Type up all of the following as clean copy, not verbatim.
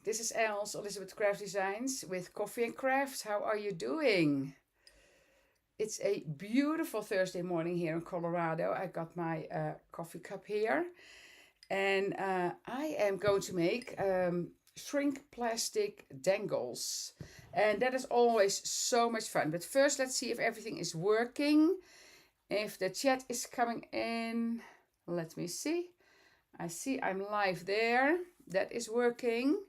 This is Els, Elizabeth Craft Designs with Coffee and Crafts. How are you doing? It's a beautiful Thursday morning here in Colorado. I got my coffee cup here and I am going to make shrink plastic dangles. And that is always so much fun. But first, let's see if everything is working. If the chat is coming in, let me see. I see I'm live there. That is working.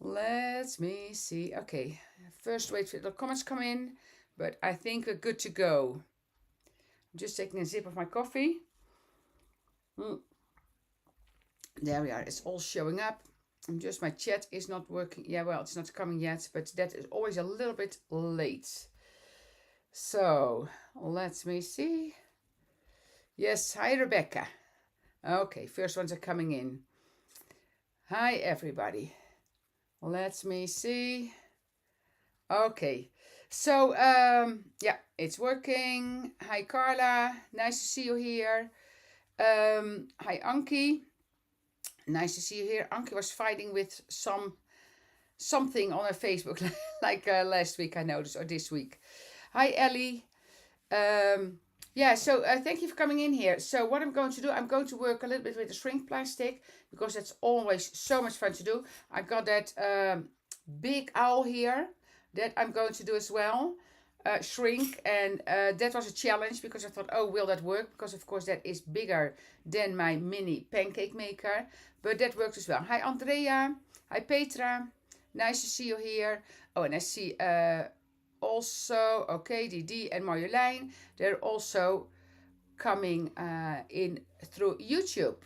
Let me see. Okay, first wait for the comments come in, but I think we're good to go. I'm just taking a sip of my coffee. There we are. It's all showing up. And just my chat is not working. Yeah, well, it's not coming yet, but that is always a little bit late. So let me see. Yes, hi Rebecca. Okay, first ones are coming in. Hi everybody. Let me see. Okay, so yeah, it's working. Hi Carla, nice to see you here. Hi Anki, nice to see you here. Anki was fighting with something on her Facebook like last week I noticed, or this week. Hi Ellie. Yeah, so thank you for coming in here. So what I'm going to do, I'm going to work a little bit with the shrink plastic because that's always so much fun to do. I got that big owl here that I'm going to do as well, shrink, and that was a challenge because I thought, oh, will that work? Because of course that is bigger than my mini pancake maker, but that works as well. Hi Andrea, hi Petra, nice to see you here. Oh, and I see also, okay, Didi and Marjolein, they're also coming in through YouTube.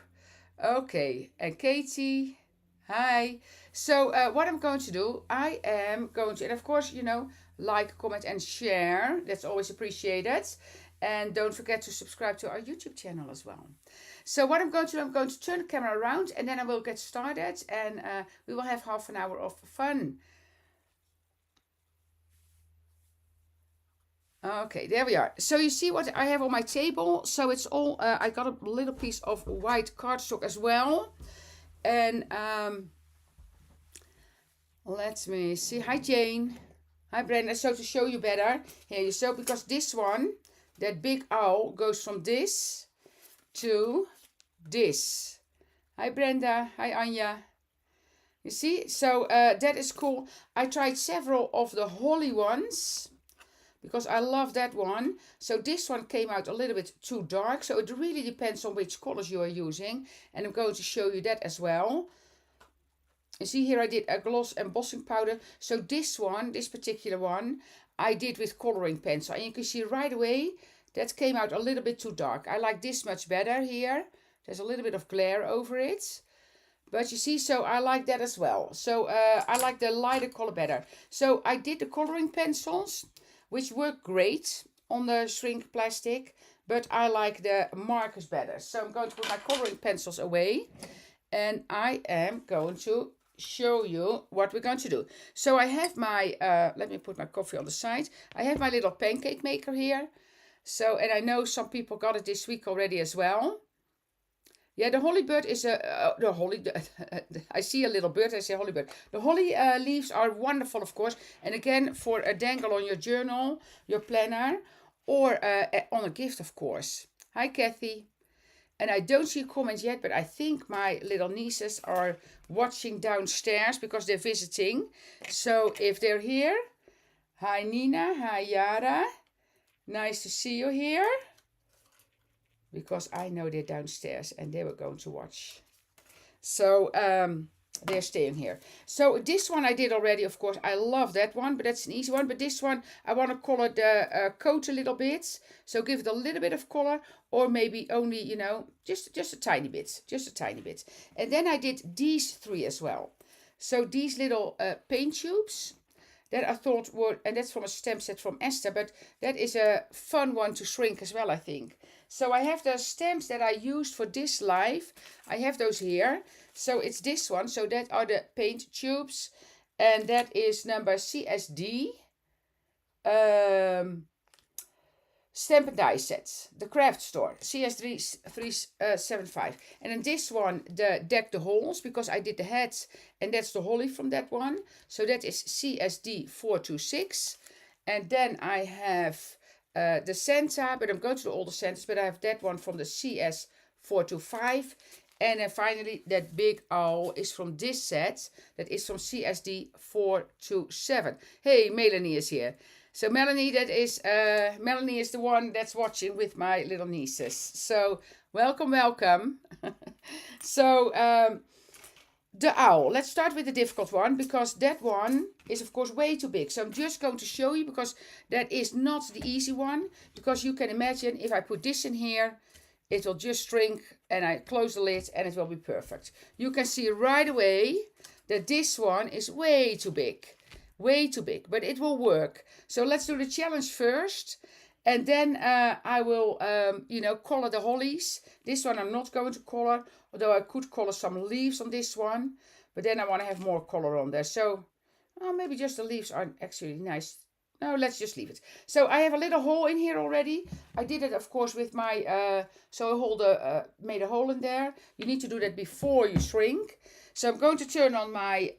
Okay, and Katie, hi. So what I'm going to do, I am going to, and of course, you know, like, comment, and share. That's always appreciated. And don't forget to subscribe to our YouTube channel as well. So what I'm going to do, I'm going to turn the camera around and then I will get started and we will have half an hour of fun. Okay, there we are. So you see what I have on my table. So it's all, I got a little piece of white cardstock as well. And let me see. Hi Jane. Hi Brenda. So to show you better, here you so because this one, that big owl goes from this to this. Hi Brenda. Hi Anja. You see, so that is cool. I tried several of the holly ones because I love that one. So this one came out a little bit too dark. So it really depends on which colors you are using. And I'm going to show you that as well. You see here I did a gloss embossing powder. So this one, this particular one, I did with coloring pencil. And you can see right away that came out a little bit too dark. I like this much better here. There's a little bit of glare over it. But you see, so I like that as well. So I like the lighter color better. So I did the coloring pencils, which work great on the shrink plastic, but I like the markers better. So I'm going to put my coloring pencils away and I am going to show you what we're going to do. So I have my, let me put my coffee on the side. I have my little pancake maker here. So, and I know some people got it this week already as well. Yeah, the holly bird is the holly. I see a little bird. I say holly bird. The holly leaves are wonderful, of course. And again, for a dangle on your journal, your planner, or on a gift, of course. Hi, Kathy. And I don't see comments yet, but I think my little nieces are watching downstairs because they're visiting. So if they're here, hi Nina, hi Yara. Nice to see you here. Because I know they're downstairs and they were going to watch. So they're staying here. So this one I did already, of course. I love that one, but that's an easy one. But this one, I want to color the coat a little bit. So give it a little bit of color, or maybe only, you know, just a tiny bit. Just a tiny bit. And then I did these three as well. So these little paint tubes that I thought were, and that's from a stamp set from Esther, but that is a fun one to shrink as well, I think. So I have the stamps that I used for this live. I have those here. So it's this one. So that are the paint tubes. And that is number CSD. stamp and die set, the craft store, CS375. And in this one, the deck the holes, because I did the heads, and that's the holly from that one. So that is CSD426. And then I have the Santa, but I'm going to do all the Santas, but I have that one from the CS425. And then finally, that big owl is from this set, that is from CSD427. Hey, Melanie is here. So Melanie, Melanie is the one that's watching with my little nieces. So welcome, welcome. So the owl. Let's start with the difficult one, because that one is of course way too big. So I'm just going to show you, because that is not the easy one. Because you can imagine if I put this in here, it will just shrink, and I close the lid and it will be perfect. You can see right away that this one is way too big. Way too big, but it will work. So let's do the challenge first, and then I will, color the hollies. This one I'm not going to color, although I could color some leaves on this one, but then I want to have more color on there. So maybe just the leaves aren't actually nice. No, let's just leave it. So I have a little hole in here already. I did it, of course, with my, made a hole in there. You need to do that before you shrink. So I'm going to turn on my,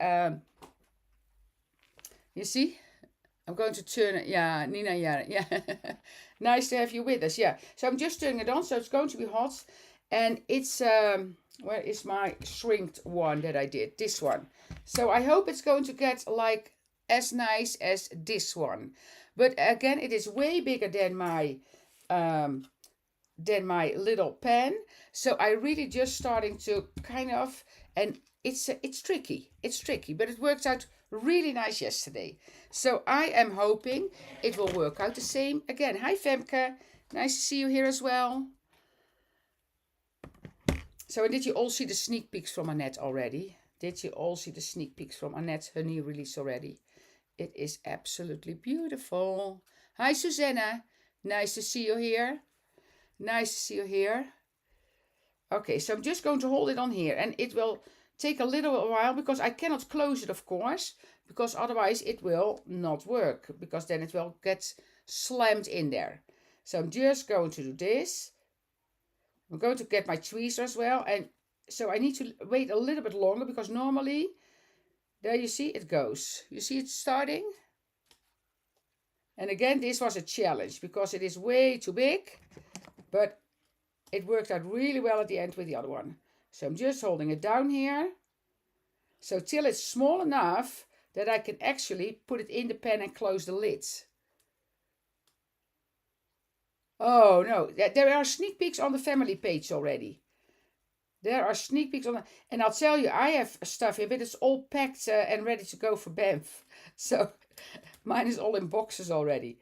you see? I'm going to turn it. Yeah, Nina, yeah. Nice to have you with us. Yeah. So I'm just turning it on. So it's going to be hot. And it's, where is my shrinked one that I did? This one. So I hope it's going to get like as nice as this one. But again, it is way bigger than my little pan. So I really just starting to kind of, and it's tricky. It's tricky, but it worked out really nice yesterday. So I am hoping it will work out the same again. Hi Femke, nice to see you here as well. So did you all see the sneak peeks from Annette already? Did you all see the sneak peeks from Annette's honey release already? It is absolutely beautiful. Hi Susanna, nice to see you here. Nice to see you here. Okay, so I'm just going to hold it on here, and it will take a little while because I cannot close it, of course, because otherwise it will not work, because then it will get slammed in there. So I'm just going to do this. I'm going to get my tweezer as well, and so I need to wait a little bit longer, because normally, there you see it goes. You see it starting? And again, this was a challenge because it is way too big, but it worked out really well at the end with the other one. So I'm just holding it down here. So till it's small enough that I can actually put it in the pan and close the lid. Oh no, there are sneak peeks on the family page already. There are sneak peeks on, and I'll tell you, I have stuff here, but it's all packed and ready to go for Banff. So mine is all in boxes already.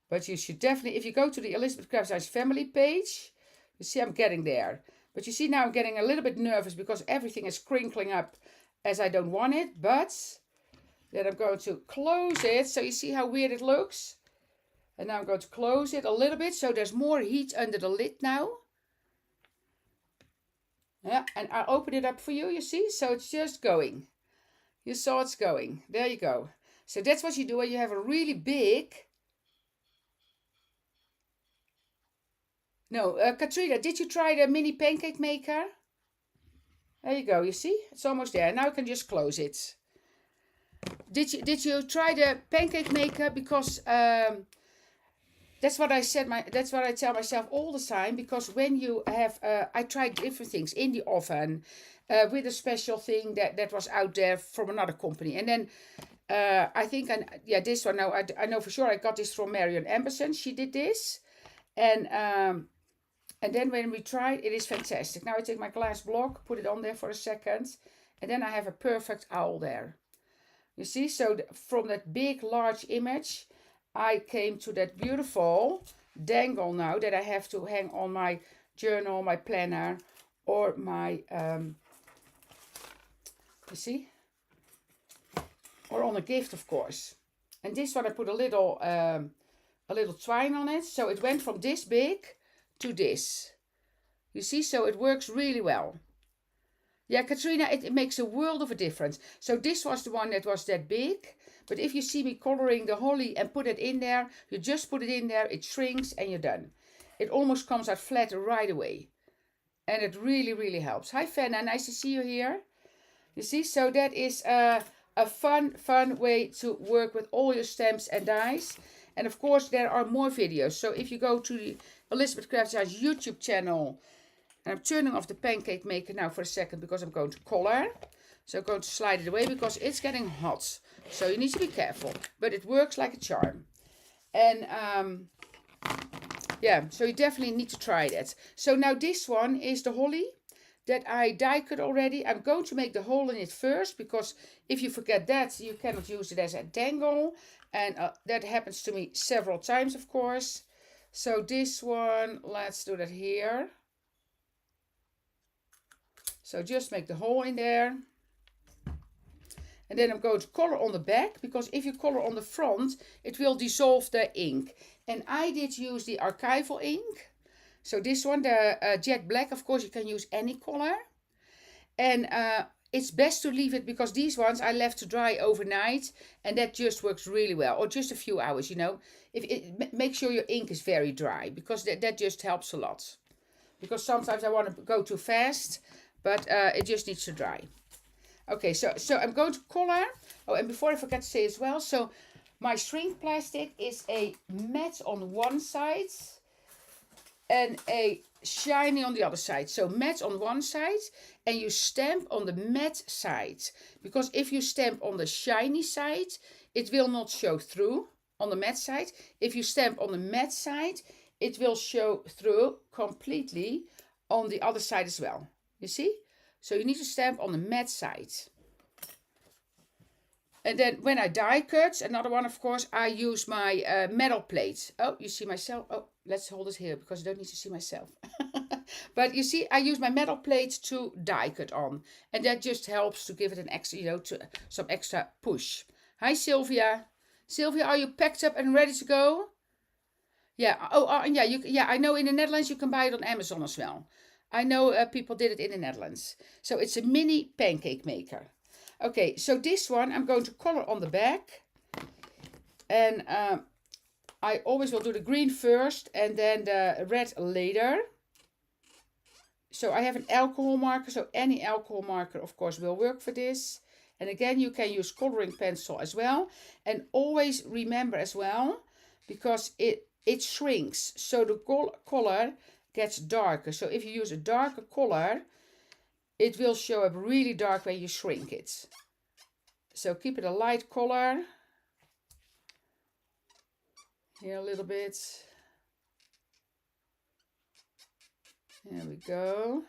But you should definitely, if you go to the Elizabeth Crafts family page, you see I'm getting there. But you see now I'm getting a little bit nervous because everything is crinkling up as I don't want it. But then I'm going to close it. So you see how weird it looks? And now I'm going to close it a little bit so there's more heat under the lid now. Yeah, and I'll open it up for you, you see? So it's just going. You saw it's going. There you go. So that's what you do when you have a really big... No, Katrina, did you try the mini pancake maker? There you go, you see? It's almost there. Now I can just close it. Did you try the pancake maker? Because that's what I said. That's what I tell myself all the time. Because when you have, I tried different things in the oven with a special thing that was out there from another company, and then I think, this one. Now I know for sure I got this from Marion Amberson. She did this, and then when we tried, it is fantastic. Now I take my glass block, put it on there for a second, and then I have a perfect owl there. You see, so from that big, large image, I came to that beautiful dangle now that I have to hang on my journal, my planner, or my, you see, or on a gift, of course. And this one I put a little twine on it, so it went from this big to this. You see, so it works really well. Yeah, Katrina, it makes a world of a difference. So this was the one that was that big. But if you see me coloring the holly and put it in there, you just put it in there, it shrinks and you're done. It almost comes out flat right away. And it really, really helps. Hi, Fenna, nice to see you here. You see, so that is a fun way to work with all your stamps and dies. And of course, there are more videos. So if you go to the Elizabeth Crafts House YouTube channel, and I'm turning off the pancake maker now for a second because I'm going to color. So I'm going to slide it away because it's getting hot. So you need to be careful. But it works like a charm. And yeah, so you definitely need to try that. So now this one is the holly that I die cut already. I'm going to make the hole in it first because if you forget that, you cannot use it as a dangle. And that happens to me several times, of course. So this one, let's do that here. So just make the hole in there. And then I'm going to color on the back, because if you color on the front, it will dissolve the ink. And I did use the archival ink. So this one, the jet black, of course you can use any color. And it's best to leave it, because these ones I left to dry overnight. And that just works really well. Or just a few hours, you know. Make sure your ink is very dry, because that just helps a lot. Because sometimes I want to go too fast. But it just needs to dry. Okay, so I'm going to color. Oh, and before I forget to say as well, so my shrink plastic is a matte on one side and a shiny on the other side. So matte on one side, and you stamp on the matte side. Because if you stamp on the shiny side, it will not show through on the matte side. If you stamp on the matte side, it will show through completely on the other side as well. You see? So you need to stamp on the matte side. And then when I die cut, another one, of course, I use my metal plate. Oh, you see myself? Oh, let's hold it here because I don't need to see myself. But you see, I use my metal plate to die cut on. And that just helps to give it an extra, you know, some extra push. Hi, Sylvia. Sylvia, are you packed up and ready to go? Yeah. Oh, yeah. Yeah, I know in the Netherlands you can buy it on Amazon as well. I know people did it in the Netherlands. So it's a mini pancake maker. Okay, so this one I'm going to color on the back. And I always will do the green first and then the red later. So I have an alcohol marker. So any alcohol marker, of course, will work for this. And again, you can use coloring pencil as well. And always remember as well, because it shrinks. So the color gets darker. So if you use a darker color, it will show up really dark when you shrink it. So keep it a light color. Here a little bit. There we go.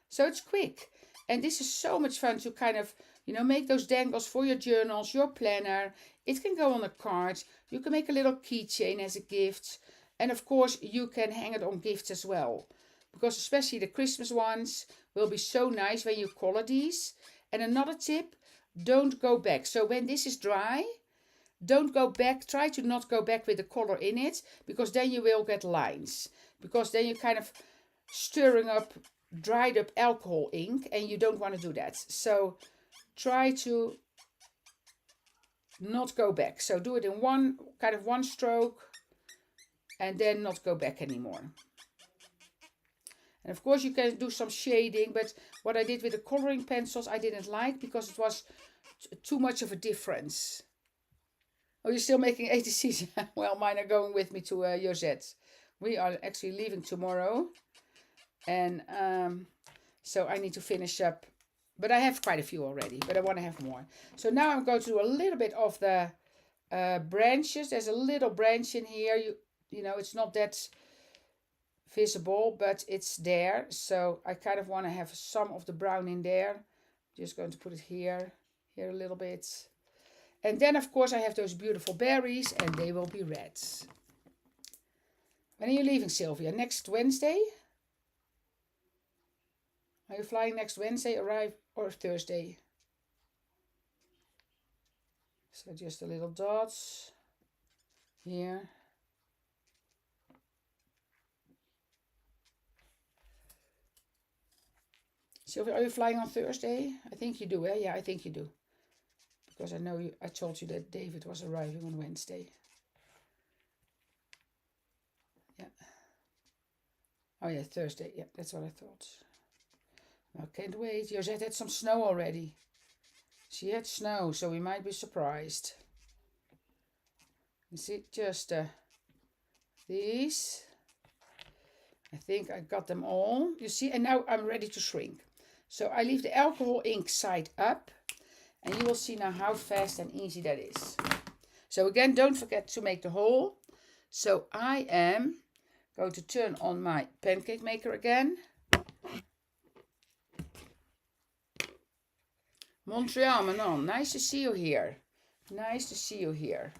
So it's quick. And this is so much fun to kind of, you know, make those dangles for your journals, your planner. It can go on a card. You can make a little keychain as a gift. And of course, you can hang it on gifts as well. Because especially the Christmas ones will be so nice when you color these. And another tip, don't go back. So when this is dry, don't go back. Try to not go back with the color in it. Because then you will get lines. Because then you're kind of stirring up dried up alcohol ink. And you don't want to do that. So try to not go back. So do it in one stroke. And then not go back anymore. And of course you can do some shading, but what I did with the coloring pencils I didn't like because it was too much of a difference. Oh, you're still making ATCs? Well, mine are going with me to Josette. We are actually leaving tomorrow. And so I need to finish up. But I have quite a few already, but I want to have more. So now I'm going to do a little bit of the branches. There's a little branch in here. You know, it's not that visible, but it's there. So I kind of want to have some of the brown in there. Just going to put it here a little bit. And then, of course, I have those beautiful berries, and they will be red. When are you leaving, Sylvia? Next Wednesday? Are you flying next Wednesday, or Thursday? So just a little dots here. Sylvia, are you flying on Thursday? I think you do, eh? Yeah, I think you do. Because I know I told you that David was arriving on Wednesday. Yeah. Oh yeah, Thursday. Yeah, that's what I thought. I can't wait. Josette had some snow already. She had snow, so we might be surprised. You see, just these. I think I got them all. You see, and now I'm ready to shrink. So I leave the alcohol ink side up. And you will see now how fast and easy that is. So again, don't forget to make the hole. So I am going to turn on my pancake maker again. Montreal, Manon, nice to see you here. Nice to see you here.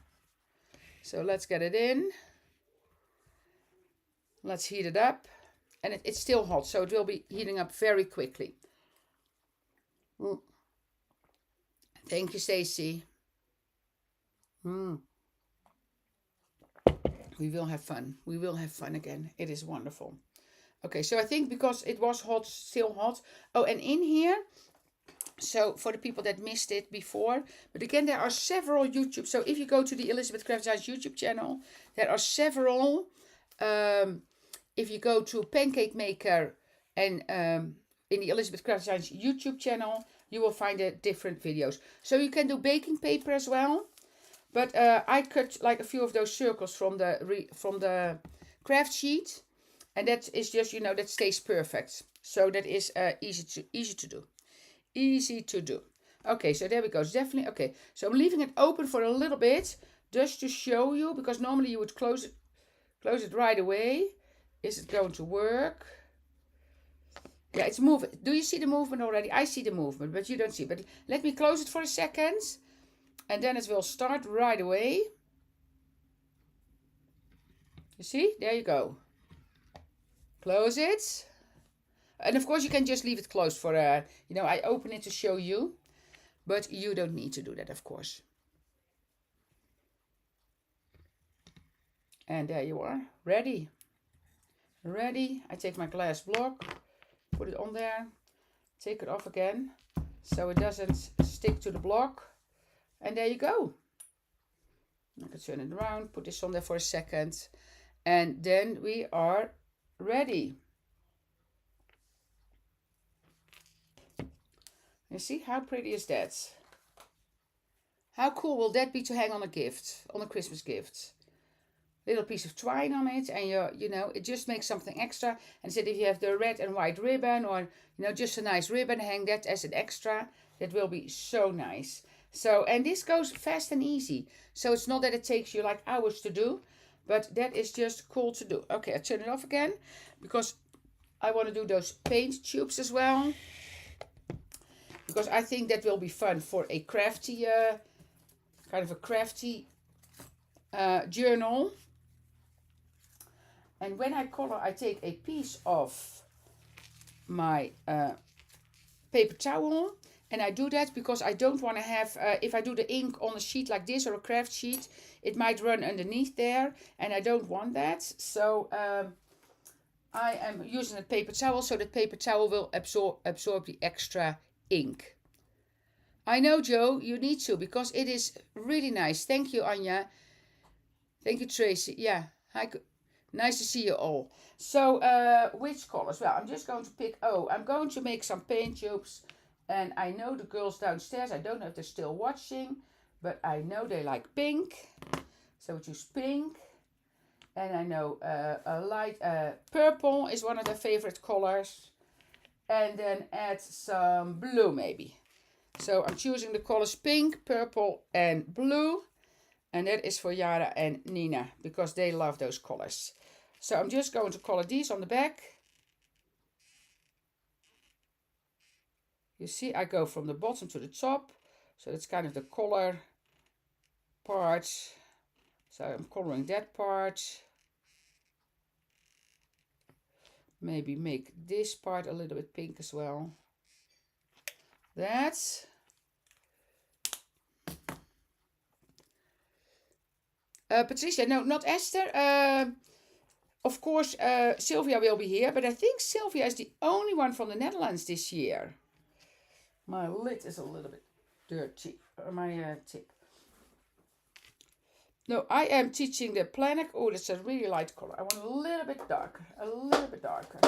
So let's get it in. Let's heat it up. And it's still hot, so it will be heating up very quickly. Thank you, Stacy. We will have fun. We will have fun again. It is wonderful. Okay, so I think because it was hot, still hot. Oh, and in here, so for the people that missed it before, but again, there are several YouTube. So if you go to the Elizabeth Craft Designs YouTube channel, there are several. If you go to Pancake Maker and in the Elizabeth Craft Designs YouTube channel, you will find the different videos. So you can do baking paper as well. But I cut like a few of those circles from the craft sheet. And that is just, you know, that stays perfect. So that is easy to do. Easy to do. Okay, so there we go. It's definitely okay. So I'm leaving it open for a little bit just to show you, because normally you would close it right away. Is it going to work? Yeah, it's moving. Do you see the movement already? I see the movement, but you don't see. But let me close it for a second. And then it will start right away. You see? There you go. Close it. And of course you can just leave it closed for, you know, I open it to show you. But you don't need to do that, of course. And there you are. Ready. Ready. I take my glass block. Put it on there. Take it off again. So it doesn't stick to the block. And there you go. I can turn it around. Put this on there for a second. And then we are ready. You see, how pretty is that? How cool will that be to hang on a gift, on a Christmas gift? Little piece of twine on it, and you know, it just makes something extra. And said if you have the red and white ribbon, or you know, just a nice ribbon, hang that as an extra. That will be so nice. So, and this goes fast and easy. So it's not that it takes you like hours to do, but that is just cool to do. Okay, I turn it off again because I want to do those paint tubes as well. Because I think that will be fun for a crafty, kind of a crafty journal. And when I color, I take a piece of my paper towel. And I do that because I don't want to have, if I do the ink on a sheet like this or a craft sheet, it might run underneath there. And I don't want that. So I am using a paper towel so that paper towel will absorb the extra ink. I know, Joe, you need to because it is really nice. Thank you, Anja. Thank you, Tracy. Yeah, hi. Nice to see you all. So, which colors? Well, I'm just going to pick, I'm going to make some paint tubes. And I know the girls downstairs, I don't know if they're still watching, but I know they like pink. So we choose pink. And I know a light purple is one of their favorite colors. And then add some blue maybe. So I'm choosing the colors pink, purple and blue. And that is for Yara and Nina because they love those colors. So I'm just going to color these on the back. You see, I go from the bottom to the top. So that's kind of the color part. So I'm coloring that part. Maybe make this part a little bit pink as well. That's. Patricia, no, not Esther. of course, Sylvia will be here, but I think Sylvia is the only one from the Netherlands this year. My lid is a little bit dirty. My tip. No, I am teaching the planet. Oh, that's a really light color. I want a little bit darker. A little bit darker.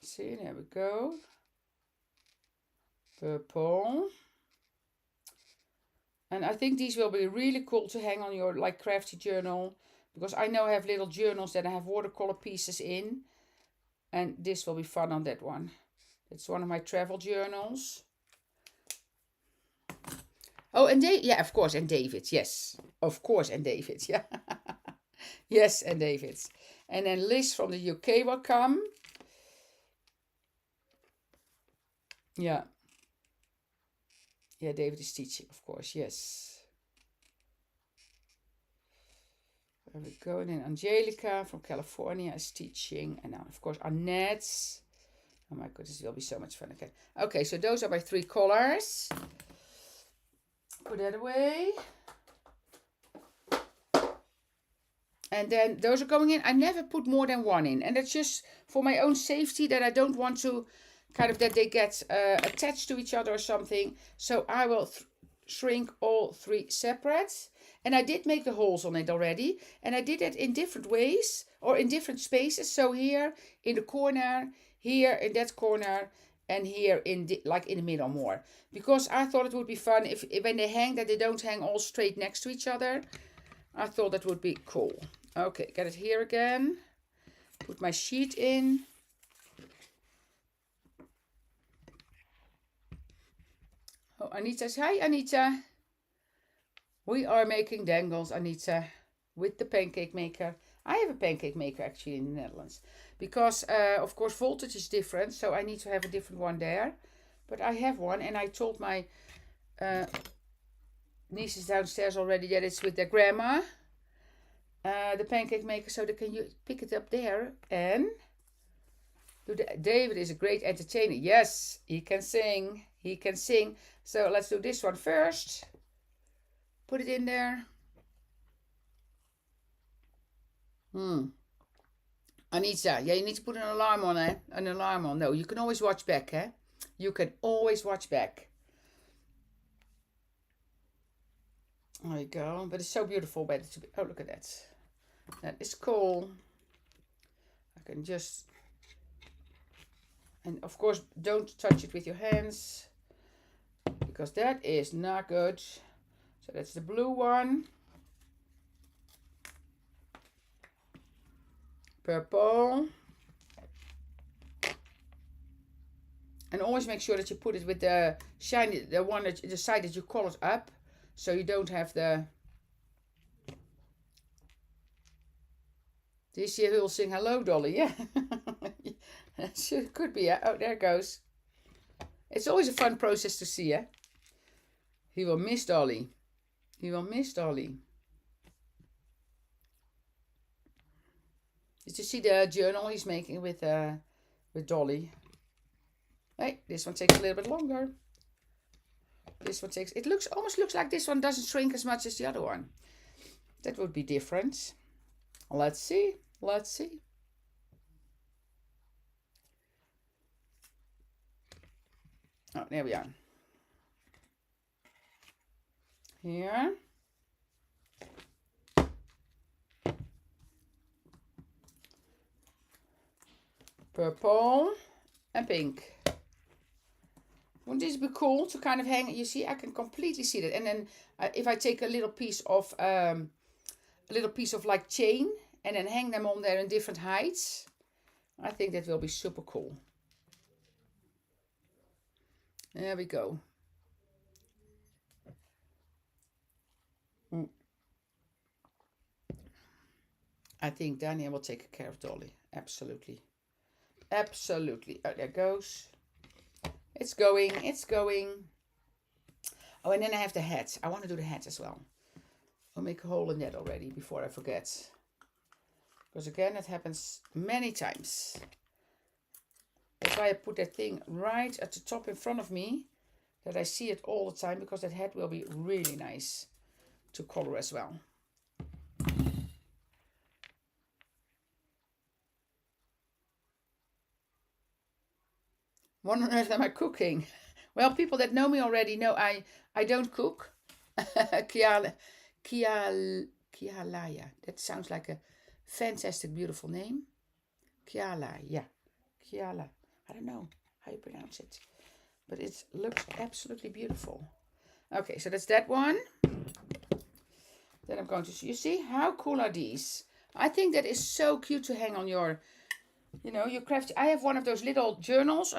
See, there we go. Purple. And I think these will be really cool to hang on your like crafty journal. Because I know I have little journals that I have watercolor pieces in. And this will be fun on that one. It's one of my travel journals. Oh, and yeah, of course, and David's, yes. Of course, and David's, yeah. Yes, and David's. And then Liz from the UK will come. Yeah. Yeah, David is teaching, of course, yes. There we go. And then Angelica from California is teaching. And now, of course, Annette. Oh my goodness, it will be so much fun again. Okay, so those are my 3 colors. Put that away. And then those are going in. I never put more than 1 in. And that's just for my own safety, that I don't want to kind of that they get attached to each other or something. So I will shrink all 3 separate. And I did make the holes on it already. And I did it in different ways or in different spaces. So here in the corner, here in that corner, and here in like in the middle more. Because I thought it would be fun if when they hang, that they don't hang all straight next to each other. I thought that would be cool. Okay, get it here again. Put my sheet in. Oh, Anita says, hi Anita. We are making dangles, Anita, with the pancake maker. I have a pancake maker actually in the Netherlands. Because, of course, voltage is different. So I need to have a different one there. But I have one. And I told my nieces downstairs already that it's with their grandma. The pancake maker. So they can pick it up there. And David is a great entertainer. Yes, he can sing. He can sing. So let's do this one first. Put it in there. Anita, yeah, you need to put an alarm on, eh? An alarm on. No, you can always watch back, eh? You can always watch back. There you go. But it's so beautiful. But it's, oh, look at that. That is cool. I can just... And, of course, don't touch it with your hands. Because that is not good. So that's the blue one. Purple. And always make sure that you put it with the shiny, the one that the side that you colored up, so you don't have the. This year he'll sing hello, Dolly. Yeah, could be. Yeah. Oh, there it goes. It's always a fun process to see. Yeah. He will miss Dolly. He will miss Dolly. Did you see the journal he's making with Dolly? Hey, this one takes a little bit longer. This one takes, it almost looks like this one doesn't shrink as much as the other one. That would be different. Let's see. Let's see. Oh, there we are. Here. Purple and pink. Wouldn't this be cool to kind of hang? You see, I can completely see that. And then if I take a little piece of like chain and then hang them on there in different heights, I think that will be super cool. There we go. I think Daniel will take care of Dolly. Absolutely. Absolutely. Oh, there goes. It's going. It's going. Oh, and then I have the hat. I want to do the hat as well. I'll make a hole in that already before I forget. Because again, it happens many times. That's why I put that thing right at the top in front of me. that I see it all the time, because that hat will be really nice to color as well. What on earth am I cooking? Well, people that know me already know I don't cook. Kialaya. That sounds like a fantastic, beautiful name. Kialaya. Kiala. I don't know how you pronounce it, but it looks absolutely beautiful. Okay, so that's that one. Then I'm going to, you see, how cool are these? I think that is so cute to hang on your, you know, your craft. I have one of those little journals,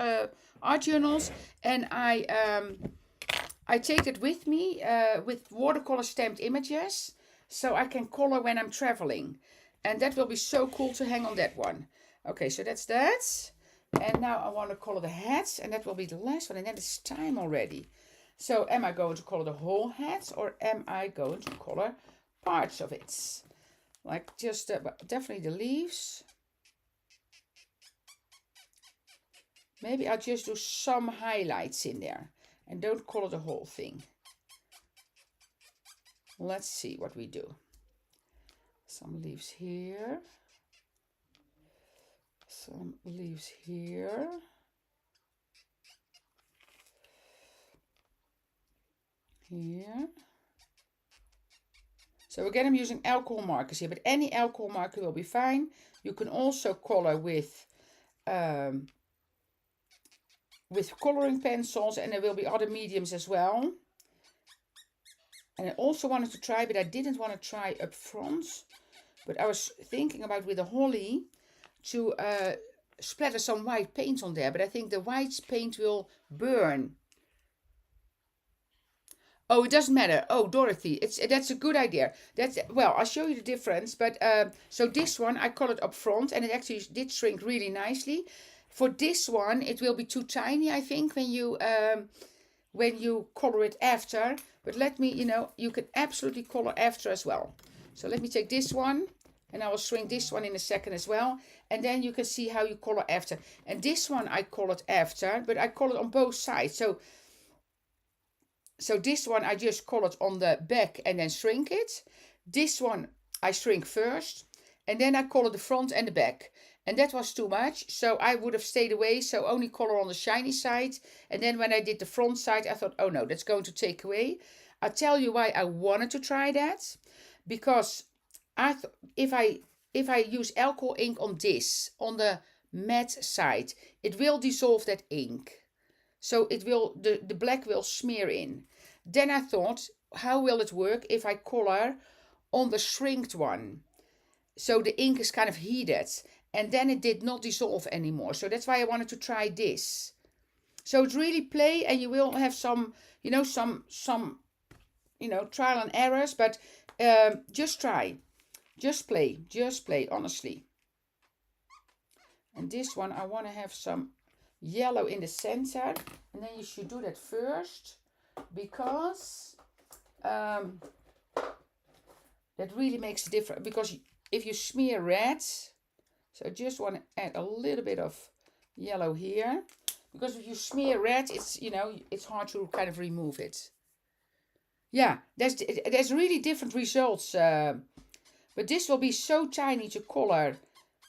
art journals, and I take it with me with watercolor stamped images, so I can color when I'm traveling. And that will be so cool to hang on that one. Okay, so that's that. And now I want to color the hats, and that will be the last one, and then it's time already. So am I going to color the whole hat, or am I going to color parts of it? Like just definitely the leaves. Maybe I'll just do some highlights in there and don't color the whole thing. Let's see what we do. Some leaves here. Some leaves here. Here. So again, I'm using alcohol markers here, but any alcohol marker will be fine. You can also color with coloring pencils, and there will be other mediums as well. And I also wanted to try, but I didn't want to try up front. But I was thinking about with the holly to splatter some white paint on there, but I think the white paint will burn. Oh, it doesn't matter. Oh, Dorothy, that's a good idea. Well, I'll show you the difference. But so this one I colored up front, and it actually did shrink really nicely. For this one, it will be too tiny, I think, when you color it after. But let me, you can absolutely color after as well. So let me take this one, and I will shrink this one in a second as well. And then you can see how you color after. And this one I colored after, but I colored on both sides. So this one I just colored on the back and then shrink it. This one I shrink first, and then I color the front and the back. And that was too much, so I would have stayed away. So only color on the shiny side. And then when I did the front side, I thought, oh no, that's going to take away. I'll tell you why I wanted to try that. Because I thought if I use alcohol ink on this, on the matte side, it will dissolve that ink. So it will, the black will smear in. Then I thought, how will it work if I color on the shrinked one? So the ink is kind of heated, and then it did not dissolve anymore. So that's why I wanted to try this. So it's really play, and you will have some trial and errors, but just try. Just play, honestly. And this one, I want to have some yellow in the center, and then you should do that first, because that really makes a difference. Because if you smear red, so I just want to add a little bit of yellow here, because if you smear red, it's hard to kind of remove it. Yeah, there's really different results, but this will be so tiny to color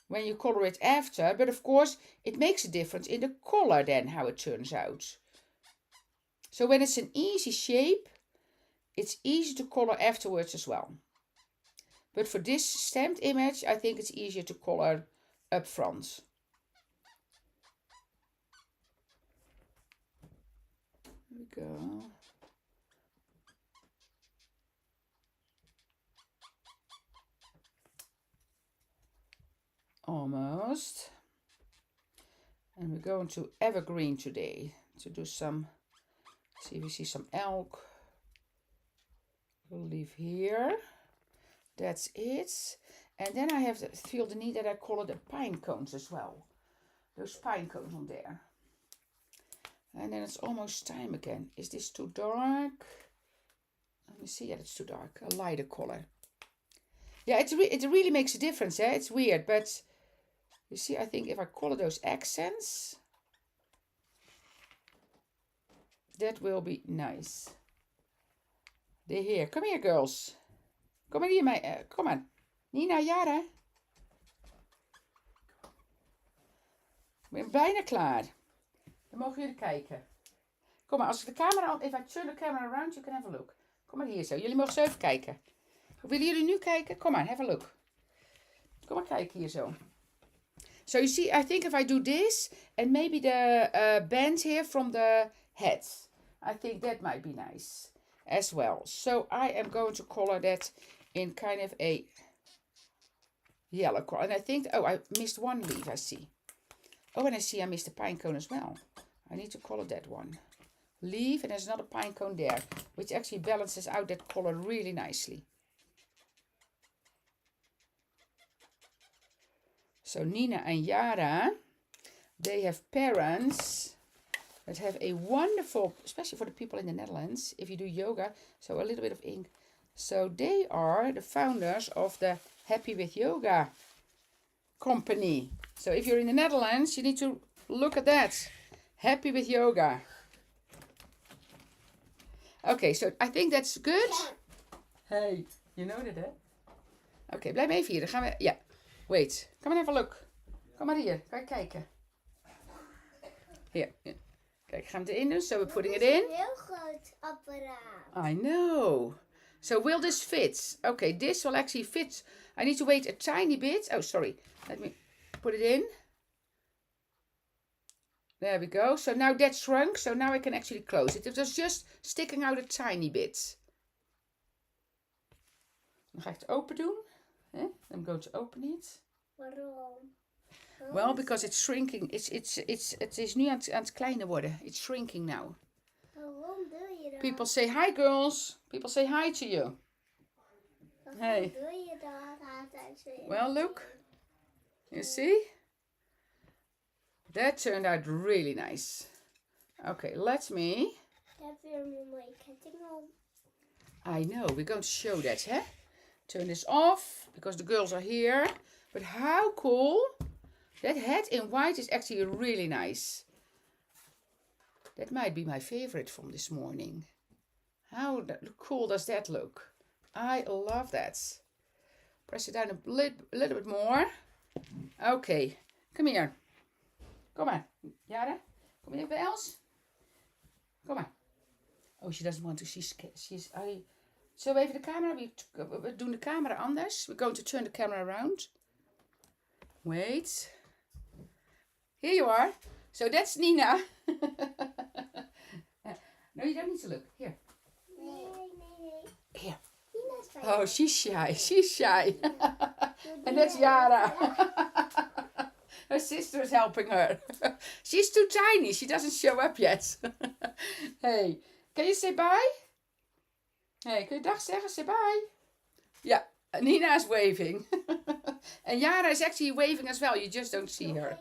when you color it after. But of course, it makes a difference in the color then, how it turns out. So when it's an easy shape, it's easy to color afterwards as well. But for this stamped image, I think it's easier to color up front. There we go. Almost. And we're going to evergreen today to do some, see if we see some elk. We'll leave here. That's it. And then I feel the need that I color the pine cones as well. Those pine cones on there. And then it's almost time again. Is this too dark? Let me see. Yeah, it's too dark. A lighter color. Yeah, it really makes a difference. Eh? It's weird, but you see, I think if I color those accents, that will be nice. They're here. Come here, girls. Kom maar hier mee. Kom maar. Nina, Jara. Ik ben bijna klaar. Dan mogen jullie kijken. Kom maar, als ik de camera... If I turn the camera around, you can have a look. Kom maar hier zo. Jullie mogen zo even kijken. Willen jullie nu kijken? Kom maar, have a look. Kom maar kijken hier zo. So you see, I think if I do this, and maybe the band here from the head. I think that might be nice as well. So I am going to color that in kind of a yellow color. And I think, oh, I missed one leaf, I see. Oh, and I see I missed a pine cone as well. I need to color that one. Leaf, and there's another pine cone there, which actually balances out that color really nicely. So Nina and Yara, they have parents that have a wonderful, especially for the people in the Netherlands, if you do yoga, so a little bit of ink. So they are the founders of the Happy with Yoga company. So if you're in the Netherlands, you need to look at that. Happy with Yoga. Okay, so I think that's good. Hey, you know that, hè? Oké, blijf even hier. Dan gaan we... Ja, wait. Come and have a look. Kom maar hier. Kan je kijken. Hier. Kijk, gaan we het erin doen. So we're putting it in. Een heel groot apparaat. I know. So will this fit? Okay, this will actually fit. I need to wait a tiny bit. Oh, sorry. Let me put it in. There we go. So now that shrunk. So now I can actually close it. It was just sticking out a tiny bit. Dan ga ik het open doen. I'm going to open it. Waarom? Well, because it's shrinking. Het is nu aan het kleiner worden. It's shrinking now. Waarom doe je dat? People say hi, girls. People say hi to you. Waarom Hey. doe je dat altijd weer? Well, look. You see? That turned out really nice. Okay, let me... Ik heb weer een mooie ketting om. I know, we're going to show that, huh? Turn this off, because the girls are here. But how cool. That hat in white is actually really nice. That might be my favorite from this morning. How cool does that look? I love that. Press it down a little bit more. Okay, come here. Kom maar. Jara, kom je bij Els? Kom maar. Oh, she doesn't want to. Zullen we even de camera? We doen de camera anders. We're going to turn the camera around. Wait. Here you are. So that's Nina. No, you don't need to look. Here. Nee. Here. Nina is fijn. Oh, she's shy. She's shy. And that's Yara. Her sister is helping her. She's too tiny. She doesn't show up yet. Hey, can you say bye? Hey, kun je dag zeggen? Say bye. Yeah, Nina is waving. And Yara is actually waving as well. You just don't see her.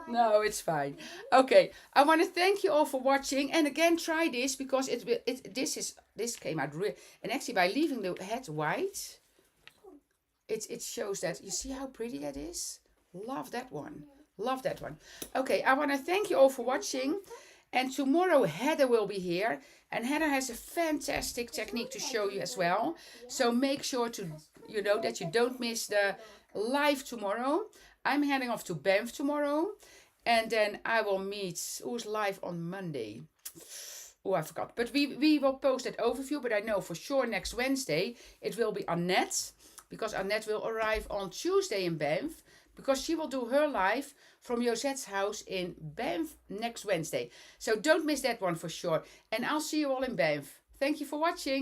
No, it's fine. Okay, I want to thank you all for watching. And again, try this because this came out real. And actually, by leaving the head white, it shows that. You see how pretty that is? Love that one. Love that one. Okay, I want to thank you all for watching. And tomorrow Heather will be here. And Heather has a fantastic technique to show you as well. So make sure to, that you don't miss the live tomorrow. I'm heading off to Banff tomorrow. And then I will meet, who's live on Monday? Oh, I forgot. But we will post that overview. But I know for sure next Wednesday it will be Annette. Because Annette will arrive on Tuesday in Banff. Because she will do her live from Josette's house in Banff next Wednesday. So don't miss that one for sure. And I'll see you all in Banff. Thank you for watching.